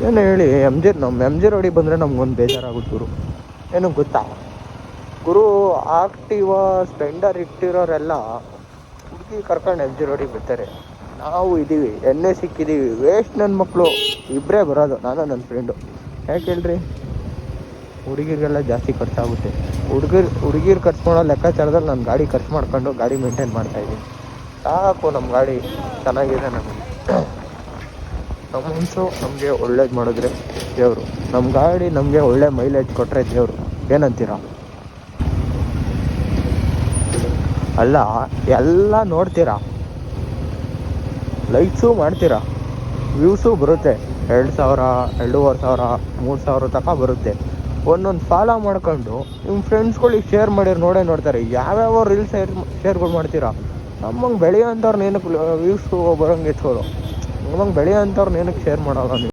ಏನು ಹೇಳಿ, ನಮ್ಮ ಎಮ್ ಜಿ ರೋಡಿಗೆ ಬಂದರೆ ನಮ್ಗೊಂದು ಬೇಜಾರಾಗುತ್ತೆ ಗುರು. ಏನು ಗೊತ್ತಾ ಗುರು, ಆಕ್ಟಿವಾ ಸ್ಪ್ಲೆಂಡರ್ ಇಟ್ಟಿರೋರೆಲ್ಲ ಹುಡುಗಿ ಕರ್ಕೊಂಡು ಎಮ್ ಜಿ ರೋಡಿಗೆ ಬರ್ತಾರೆ. ನಾವು ಇದ್ದೀವಿ, ಎಣ್ಣೆ ಸಿಕ್ಕಿದ್ದೀವಿ, ವೇಸ್ಟ್ ನನ್ನ ಮಕ್ಕಳು ಇಬ್ಬರೇ ಬರೋದು, ನಾನು ನನ್ನ ಫ್ರೆಂಡು. ಯಾಕೆ ಹೇಳ್ರಿ, ಹುಡುಗಿರಿಗೆಲ್ಲ ಜಾಸ್ತಿ ಖರ್ಚಾಗುತ್ತೆ. ಹುಡುಗಿರು ಖರ್ಚು ಮಾಡೋ ಲೆಕ್ಕಾಚಾರದಲ್ಲಿ ನಾನು ಗಾಡಿ ಖರ್ಚು ಮಾಡ್ಕೊಂಡು ಗಾಡಿ ಮೇಂಟೈನ್ ಮಾಡ್ತಾಯಿದ್ದೀನಿ. ಸಾಕು, ನಮ್ಮ ಗಾಡಿ ಚೆನ್ನಾಗಿದೆ. ನಮ್ಮ ಮನಸ್ಸು ನಮಗೆ ಒಳ್ಳೇದು ಮಾಡಿದ್ರೆ ದೇವರು, ನಮ್ಮ ಗಾಡಿ ನಮಗೆ ಒಳ್ಳೆ ಮೈಲೇಜ್ ಕೊಟ್ಟರೆ ದೇವರು. ಏನಂತೀರ? ಅಲ್ಲ, ಎಲ್ಲ ನೋಡ್ತೀರಾ, ಲೈಕ್ಸು ಮಾಡ್ತೀರಾ, ವ್ಯೂಸು ಬರುತ್ತೆ, 2,000, 2,500, 3,000 ತನಕ ಬರುತ್ತೆ. ಒಂದೊಂದು ಫಾಲೋ ಮಾಡ್ಕೊಂಡು ನಿಮ್ಮ ಫ್ರೆಂಡ್ಸ್ಗಳಿಗೆ ಶೇರ್ ಮಾಡಿರು ನೋಡ್ತಾರೆ. ಯಾವ್ಯಾವ ರೀಲ್ಸ್ ಶೇರ್ಗಳು ಮಾಡ್ತೀರಾ? ನಮ್ಮಂಗೆ ಬೆಳೆಯೋಂಥವ್ರನ್ನ ಏನಕ್ಕೆ ವ್ಯೂಸು ಬರೋಂಗೆ ಎತ್ಕೊಳ್ಳೋ, ನಮ್ಮಂಗೆ ಬೆಳೆಯೋಂಥವ್ರನ್ನ ಏನಕ್ಕೆ ಶೇರ್ ಮಾಡೋಲ್ಲ ನೀವು?